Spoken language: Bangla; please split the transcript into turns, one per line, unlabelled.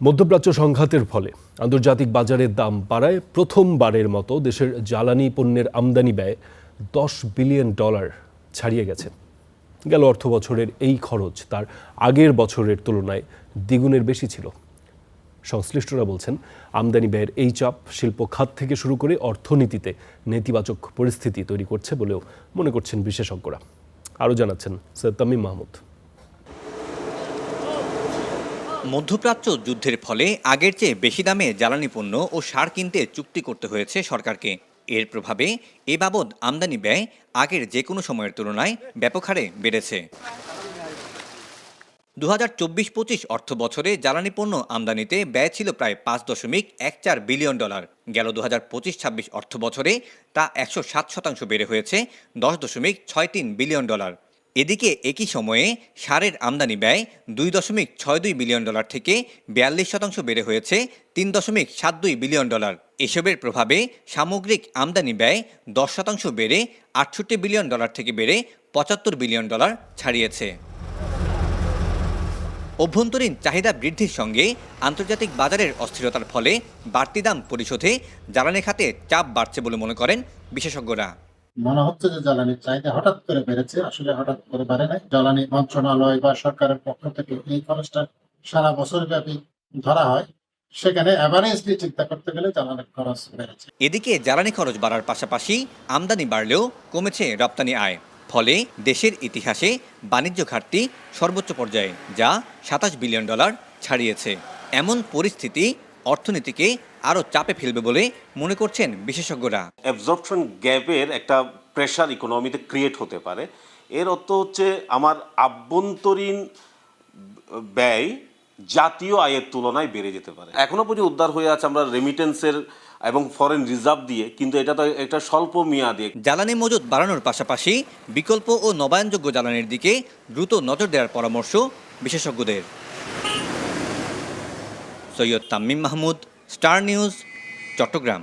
মধ্যপ্রাচ্য সংঘাতের ফলে আন্তর্জাতিক বাজারের দাম বাড়ায় প্রথমবারের মতো দেশের জ্বালানি পণ্যের আমদানি ব্যয় $10 বিলিয়ন ছাড়িয়ে গেছে। গেল অর্থবছরের এই খরচ তার আগের বছরের তুলনায় দ্বিগুণের বেশি ছিল। সংশ্লিষ্টরা বলছেন, আমদানি ব্যয়ের এই চাপ শিল্প খাত থেকে শুরু করে অর্থনীতিতে নেতিবাচক পরিস্থিতি তৈরি করছে বলেও মনে করছেন বিশেষজ্ঞরা। আরও জানাচ্ছেন সৈয়দ তামিম মাহমুদ।
মধ্যপ্রাচ্য যুদ্ধের ফলে আগের চেয়ে বেশি দামে জ্বালানি পণ্য ও সার কিনতে চুক্তি করতে হয়েছে সরকারকে। এর প্রভাবে এ বাবদ আমদানি ব্যয় আগের যে কোনো সময়ের তুলনায় ব্যাপক হারে বেড়েছে। 2024-25 অর্থ বছরে জ্বালানি পণ্য আমদানিতে ব্যয় ছিল প্রায় $5.14 বিলিয়ন। গেল 2025-26 অর্থ বছরে তা 107% বেড়ে হয়েছে $10.63 বিলিয়ন। এদিকে একই সময়ে সারের আমদানি ব্যয় $2.62 বিলিয়ন থেকে 42% বেড়ে হয়েছে $3.72 বিলিয়ন। এসবের প্রভাবে সামগ্রিক আমদানি ব্যয় 10% বেড়ে $68 বিলিয়ন থেকে বেড়ে $75 বিলিয়ন ছাড়িয়েছে। অভ্যন্তরীণ চাহিদা বৃদ্ধির সঙ্গে আন্তর্জাতিক বাজারের অস্থিরতার ফলে বাড়তি দাম পরিশোধে জ্বালানি খাতে চাপ বাড়ছে বলে মনে করেন বিশেষজ্ঞরা।
মনে হচ্ছে যে জ্বালানির চাহিদা হঠাৎ করে বেড়েছে, আসলে হঠাৎ করে বাড়ে নাই। জ্বালানি মন্ত্রণালয় বা সরকারের পক্ষ থেকে এই খরচটা সারা বছর ব্যাপী ধরা হয়, সেখানে অ্যাভারেজলি চিন্তা করতে গেলে জ্বালানির খরচ বেড়েছে।
এদিকে জ্বালানি খরচ বাড়ার পাশাপাশি আমদানি বাড়লেও কমেছে রপ্তানি আয়, ফলে দেশের ইতিহাসে বাণিজ্য ঘাটতি সর্বোচ্চ পর্যায়ে, যা $27 বিলিয়ন ছাড়িয়েছে। এমন পরিস্থিতি অর্থনীতিকে আরও চাপে ফেলবে বলে মনে করছেন বিশেষজ্ঞরা।
অ্যাবজর্পশন গ্যাপের একটা প্রেশার ইকোনমিতে ক্রিয়েট হতে পারে। এর অর্থ হচ্ছে আমার আভ্যন্তরীণ ব্যয় জাতীয় আয়ের তুলনায় বেড়ে যেতে পারে। এখনো পর্যন্ত উদ্ধার হয়ে আছে আমরা রেমিটেন্সের এবং ফরেন রিজার্ভ দিয়ে, কিন্তু এটা তো একটা স্বল্প মেয়াদে।
জ্বালানি মজুত বাড়ানোর পাশাপাশি বিকল্প ও নবায়নযোগ্য জ্বালানির দিকে দ্রুত নজর দেওয়ার পরামর্শ বিশেষজ্ঞদের। Syed Tamim Mahmud, star news, Chittagong.